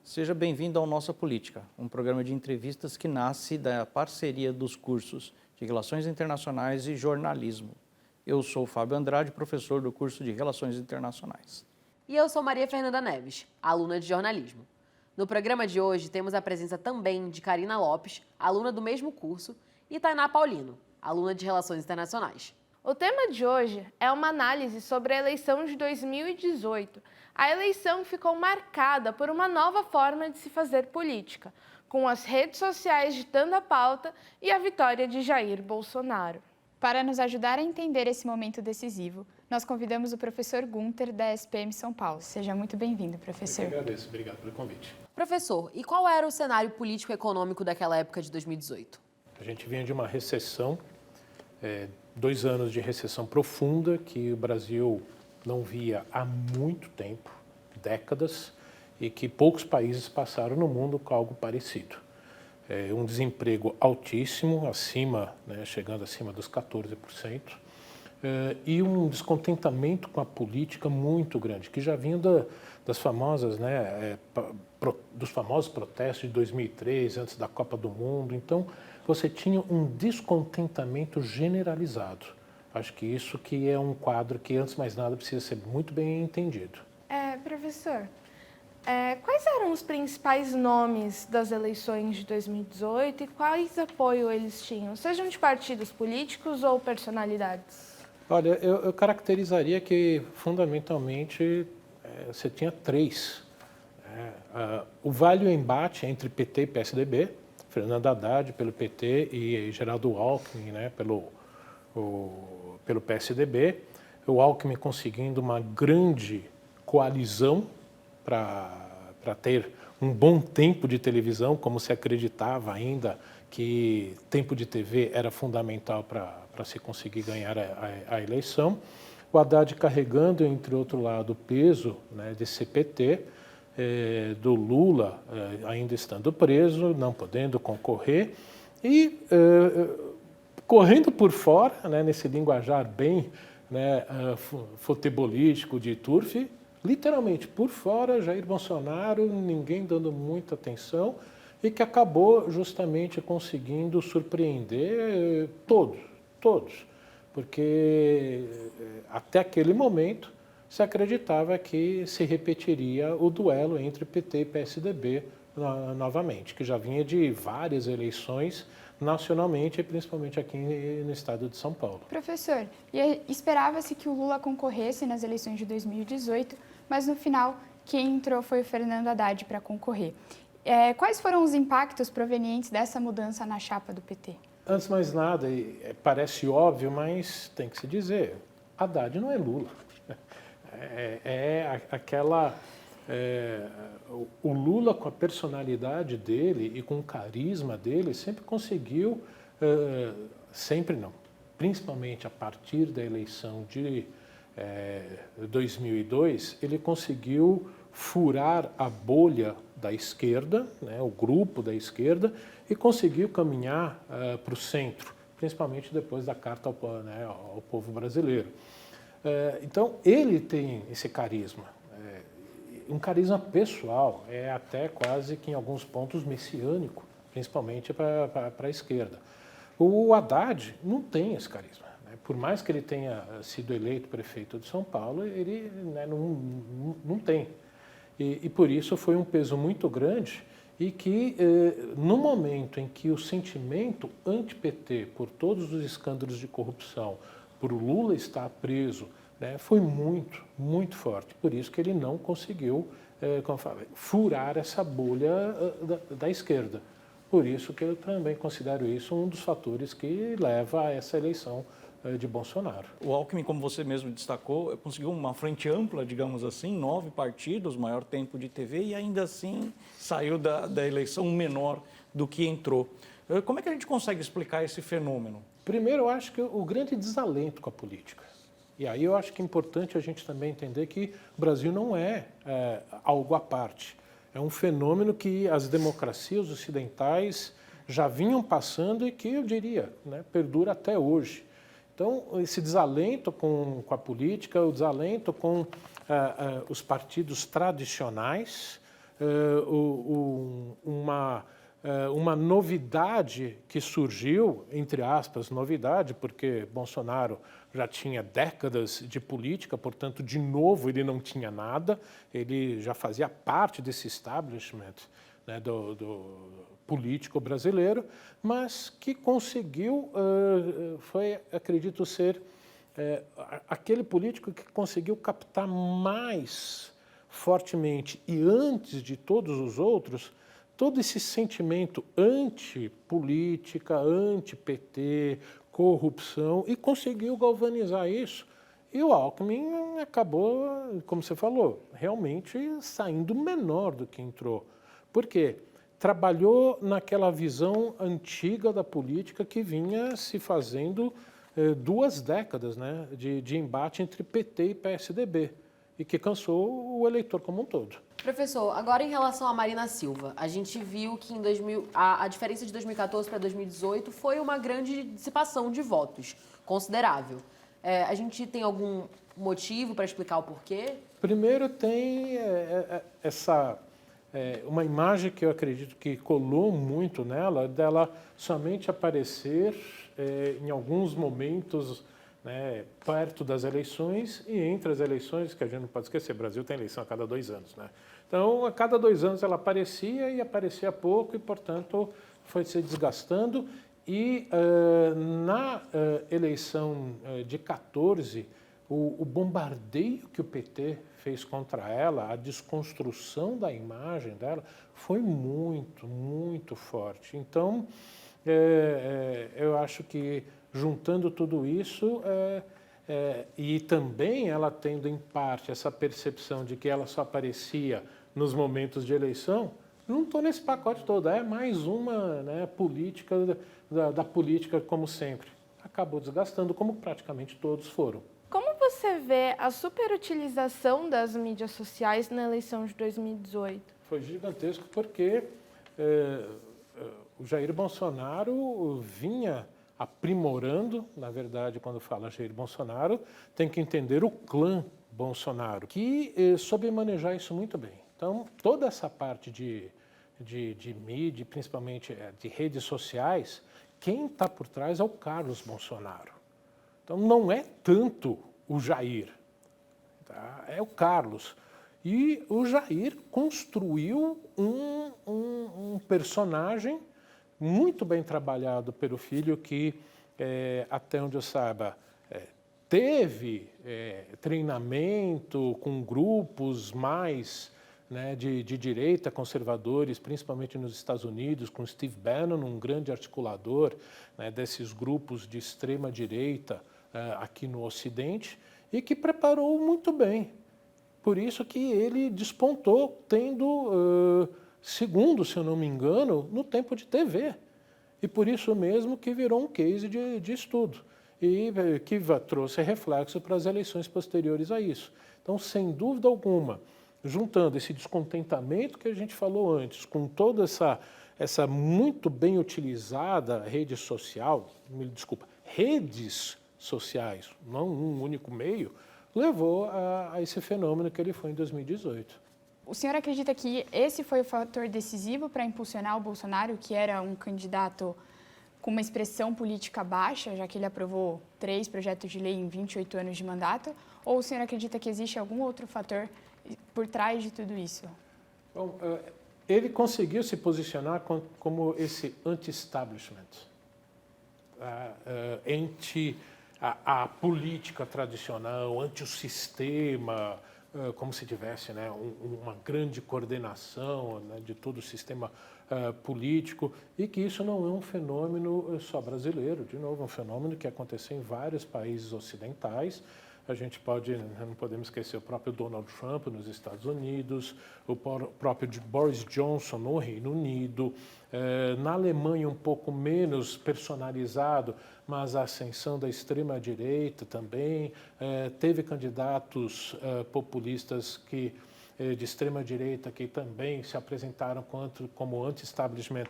Seja bem-vindo ao Nossa Política, um programa de entrevistas que nasce da parceria dos cursos de Relações Internacionais e Jornalismo. Eu sou Fábio Andrade, professor do curso de Relações Internacionais. E eu sou Maria Fernanda Neves, aluna de jornalismo. No programa de hoje temos a presença também de Karina Lopes, aluna do mesmo curso, e Tainá Paulino, aluna de Relações Internacionais. O tema de hoje é uma análise sobre a eleição de 2018. A eleição ficou marcada por uma nova forma de se fazer política, com as redes sociais ditando a pauta e a vitória de Jair Bolsonaro. Para nos ajudar a entender esse momento decisivo, nós convidamos o professor Gunter, da SPM São Paulo. Seja muito bem-vindo, professor. Eu que agradeço, obrigado pelo convite. Professor, e qual era o cenário político-econômico daquela época de 2018? A gente vinha de uma recessão, 2 anos de recessão profunda que o Brasil não via há muito tempo, décadas, e que poucos países passaram no mundo com algo parecido. Um desemprego altíssimo, chegando acima dos 14%, e um descontentamento com a política muito grande, que já vinha dos famosos protestos de 2003, antes da Copa do Mundo. Então, você tinha um descontentamento generalizado. Acho que isso que é um quadro que, antes de mais nada, precisa ser muito bem entendido. Professor, quais eram os principais nomes das eleições de 2018 e quais apoio eles tinham, sejam de partidos políticos ou personalidades? Olha, eu caracterizaria que, fundamentalmente, você tinha 3. O vale embate entre PT e PSDB, Fernando Haddad pelo PT e Geraldo Alckmin, pelo PSDB. O Alckmin conseguindo uma grande coalizão para ter um bom tempo de televisão, como se acreditava ainda que tempo de TV era fundamental para se conseguir ganhar a eleição. O Haddad carregando, entre outro lado, o peso de CPT, do Lula ainda estando preso, não podendo concorrer, e correndo por fora, nesse linguajar bem futebolístico de turf, literalmente por fora, Jair Bolsonaro, ninguém dando muita atenção, e que acabou justamente conseguindo surpreender todos, porque até aquele momento se acreditava que se repetiria o duelo entre PT e PSDB novamente, que já vinha de várias eleições nacionalmente e principalmente aqui no estado de São Paulo. Professor, esperava-se que o Lula concorresse nas eleições de 2018, mas no final quem entrou foi o Fernando Haddad para concorrer. Quais foram os impactos provenientes dessa mudança na chapa do PT? Antes de mais nada, parece óbvio, mas tem que se dizer, Haddad não é Lula. O Lula, com a personalidade dele e com o carisma dele, sempre conseguiu, principalmente a partir da eleição de 2002, ele conseguiu furar a bolha da esquerda, o grupo da esquerda, e conseguiu caminhar para o centro, principalmente depois da Carta ao Povo Brasileiro. Então, ele tem esse carisma, um carisma pessoal, até quase que em alguns pontos messiânico, principalmente para a esquerda. O Haddad não tem esse carisma. Por mais que ele tenha sido eleito prefeito de São Paulo, ele não tem. E por isso foi um peso muito grande e que, no momento em que o sentimento anti-PT, por todos os escândalos de corrupção, por o Lula estar preso, foi muito forte. Por isso que ele não conseguiu furar essa bolha da esquerda. Por isso que eu também considero isso um dos fatores que leva a essa eleição de Bolsonaro. O Alckmin, como você mesmo destacou, conseguiu uma frente ampla, digamos assim, 9 partidos, maior tempo de TV, e ainda assim saiu da eleição menor do que entrou. Como é que a gente consegue explicar esse fenômeno? Primeiro, eu acho que o grande desalento com a política. E aí eu acho que é importante a gente também entender que o Brasil não é algo à parte. É um fenômeno que as democracias ocidentais já vinham passando e que, eu diria, perdura até hoje. Então, esse desalento com a política, o desalento com os partidos tradicionais, uma novidade que surgiu, entre aspas, novidade, porque Bolsonaro já tinha décadas de política, portanto, de novo, ele não tinha nada, ele já fazia parte desse establishment, né, do político brasileiro, mas que conseguiu, foi, acredito ser, aquele político que conseguiu captar mais fortemente e antes de todos os outros, todo esse sentimento anti-política, anti-PT, corrupção, e conseguiu galvanizar isso. E o Alckmin acabou, como você falou, realmente saindo menor do que entrou. Por quê? Trabalhou naquela visão antiga da política que vinha se fazendo 2 décadas, né, de embate entre PT e PSDB, e que cansou o eleitor como um todo. Professor, agora em relação a Marina Silva, a gente viu que a diferença de 2014 para 2018 foi uma grande dissipação de votos, considerável. A gente tem algum motivo para explicar o porquê? Primeiro tem uma imagem que eu acredito que colou muito nela, dela somente aparecer em alguns momentos, né, perto das eleições e entre as eleições, que a gente não pode esquecer, o Brasil tem eleição a cada 2 anos. Né? Então, a cada 2 anos ela aparecia e aparecia pouco e, portanto, foi se desgastando. E na eleição de 14, o bombardeio que o PT fez contra ela, a desconstrução da imagem dela, foi muito, muito forte. Então, eu acho que, juntando tudo isso, e também ela tendo, em parte, essa percepção de que ela só aparecia nos momentos de eleição, não estou nesse pacote todo, é mais uma, né, política da política, como sempre. Acabou desgastando, como praticamente todos foram. Como você vê a superutilização das mídias sociais na eleição de 2018? Foi gigantesco porque o Jair Bolsonaro vinha aprimorando, na verdade, quando fala Jair Bolsonaro, tem que entender o clã Bolsonaro, que soube manejar isso muito bem. Então, toda essa parte de mídia, principalmente de redes sociais, quem está por trás é o Carlos Bolsonaro. Então, não é tanto o Jair, tá? É o Carlos. E o Jair construiu um personagem muito bem trabalhado pelo filho que, até onde eu saiba, teve treinamento com grupos mais, né, de direita, conservadores, principalmente nos Estados Unidos, com Steve Bannon, um grande articulador, né, desses grupos de extrema direita aqui no Ocidente, e que preparou muito bem. Por isso que ele despontou, tendo segundo, se eu não me engano, no tempo de TV. E por isso mesmo que virou um case de estudo e que trouxe reflexo para as eleições posteriores a isso. Então, sem dúvida alguma, juntando esse descontentamento que a gente falou antes, com toda essa muito bem utilizada rede social, redes sociais, não um único meio, levou a esse fenômeno que ele foi em 2018. O senhor acredita que esse foi o fator decisivo para impulsionar o Bolsonaro, que era um candidato com uma expressão política baixa, já que ele aprovou 3 projetos de lei em 28 anos de mandato? Ou o senhor acredita que existe algum outro fator por trás de tudo isso? Bom, ele conseguiu se posicionar como esse anti-establishment, anti a política tradicional, anti o sistema, como se tivesse, né, uma grande coordenação, né, de todo o sistema político, e que isso não é um fenômeno só brasileiro, de novo, é um fenômeno que aconteceu em vários países ocidentais. A gente não podemos esquecer o próprio Donald Trump nos Estados Unidos, o próprio Boris Johnson no Reino Unido, na Alemanha um pouco menos personalizado, mas a ascensão da extrema-direita também, teve candidatos populistas de extrema-direita que também se apresentaram como anti-establishment,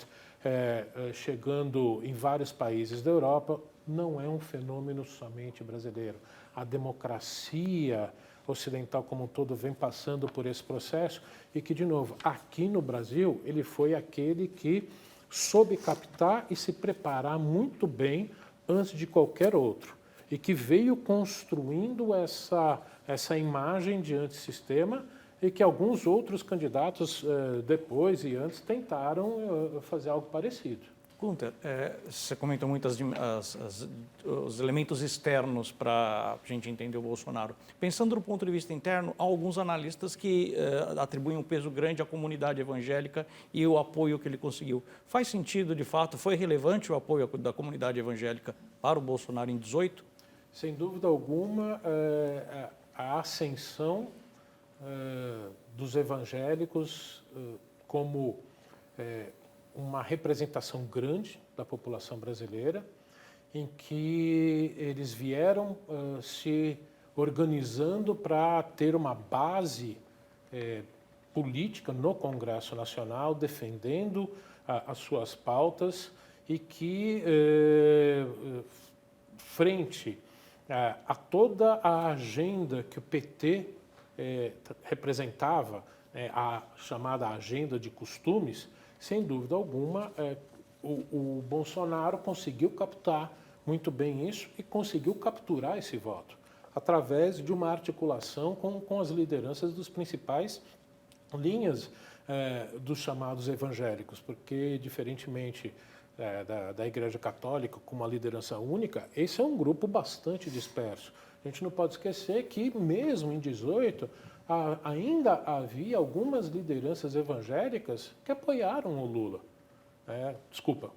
chegando em vários países da Europa. Não é um fenômeno somente brasileiro. A democracia ocidental como um todo vem passando por esse processo e que, de novo, aqui no Brasil, ele foi aquele que soube captar e se preparar muito bem antes de qualquer outro e que veio construindo essa imagem de antissistema e que alguns outros candidatos depois e antes tentaram fazer algo parecido. Gunter, você comentou muito os elementos externos para a gente entender o Bolsonaro. Pensando do ponto de vista interno, há alguns analistas que atribuem um peso grande à comunidade evangélica e o apoio que ele conseguiu. Faz sentido, de fato, foi relevante o apoio da comunidade evangélica para o Bolsonaro em 2018? Sem dúvida alguma, a ascensão dos evangélicos como uma representação grande da população brasileira, em que eles vieram se organizando para ter uma base política no Congresso Nacional, defendendo as suas pautas e que, frente a toda a agenda que o PT representava, a chamada agenda de costumes, sem dúvida alguma, o Bolsonaro conseguiu captar muito bem isso e conseguiu capturar esse voto através de uma articulação com as lideranças dos principais linhas dos chamados evangélicos, porque, diferentemente da Igreja Católica, com uma liderança única, esse é um grupo bastante disperso. A gente não pode esquecer que, mesmo em 2018, ainda havia algumas lideranças evangélicas que apoiaram o Lula.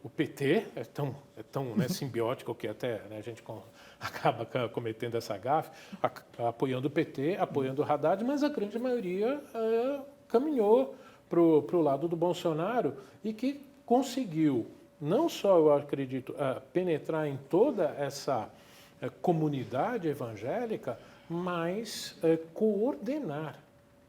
O PT é tão simbiótico que até a gente acaba cometendo essa gafe, apoiando o PT, apoiando o Haddad, mas a grande maioria caminhou para o lado do Bolsonaro e que conseguiu, não só, eu acredito, penetrar em toda essa comunidade evangélica, mas coordenar.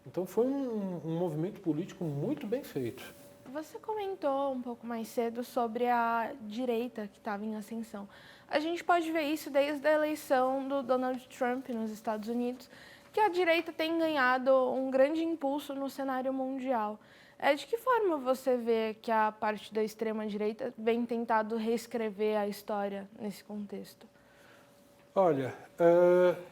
Então foi um movimento político muito bem feito. Você comentou um pouco mais cedo sobre a direita que estava em ascensão. A gente pode ver isso desde a eleição do Donald Trump nos Estados Unidos, que a direita tem ganhado um grande impulso no cenário mundial. De que forma você vê que a parte da extrema-direita vem tentado reescrever a história nesse contexto? Olha,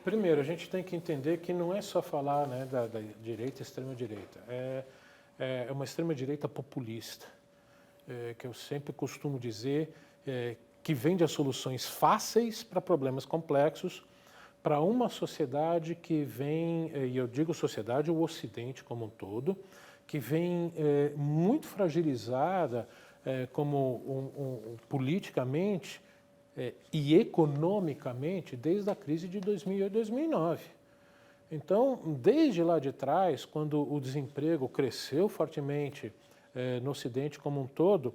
primeiro, a gente tem que entender que não é só falar da direita e extrema-direita. É uma extrema-direita populista, que eu sempre costumo dizer que vende as soluções fáceis para problemas complexos, para uma sociedade que vem, e eu digo sociedade, o Ocidente como um todo, que vem muito fragilizada politicamente e economicamente desde a crise de 2008 e 2009. Então, desde lá de trás, quando o desemprego cresceu fortemente no Ocidente como um todo,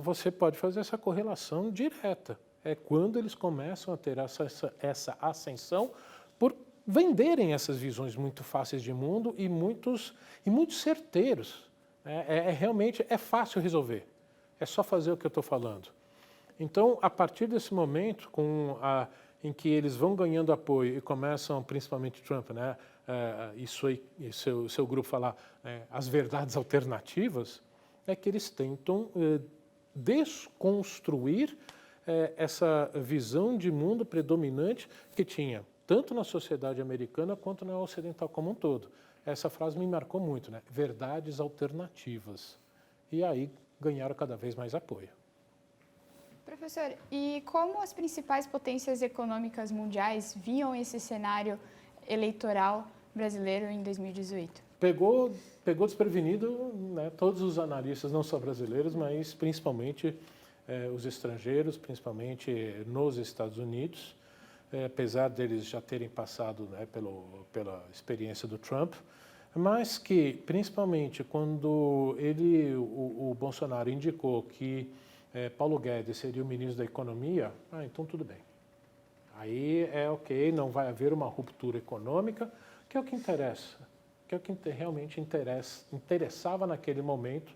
você pode fazer essa correlação direta. É quando eles começam a ter essa ascensão por venderem essas visões muito fáceis de mundo e muito certeiros. Realmente é fácil resolver. É só fazer o que eu estou falando. Então, a partir desse momento, em que eles vão ganhando apoio e começam, principalmente Trump, isso aí, seu grupo falar as verdades alternativas, é que eles tentam desconstruir essa visão de mundo predominante que tinha tanto na sociedade americana quanto na ocidental como um todo. Essa frase me marcou muito, verdades alternativas. E aí ganharam cada vez mais apoio. Professor, e como as principais potências econômicas mundiais viam esse cenário eleitoral brasileiro em 2018? Pegou desprevenido todos os analistas, não só brasileiros, mas principalmente os estrangeiros, principalmente nos Estados Unidos, apesar deles já terem passado pela experiência do Trump, mas que, principalmente, quando o Bolsonaro indicou que Paulo Guedes seria o ministro da Economia, então tudo bem. Aí ok, não vai haver uma ruptura econômica, que é o que interessa, que é o que realmente interessava naquele momento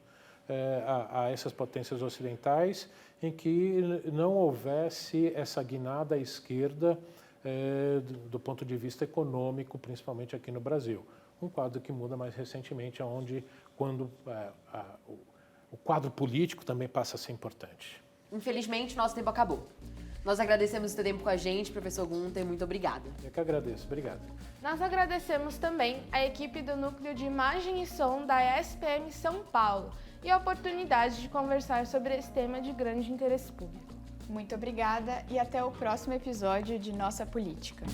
a essas potências ocidentais, em que não houvesse essa guinada à esquerda do ponto de vista econômico, principalmente aqui no Brasil. Um quadro que muda mais recentemente, quando o quadro político também passa a ser importante. Infelizmente, nosso tempo acabou. Nós agradecemos o seu tempo com a gente, professor Gunter, muito obrigada. Eu que agradeço, obrigado. Nós agradecemos também a equipe do Núcleo de Imagem e Som da ESPM São Paulo e a oportunidade de conversar sobre esse tema de grande interesse público. Muito obrigada e até o próximo episódio de Nossa Política.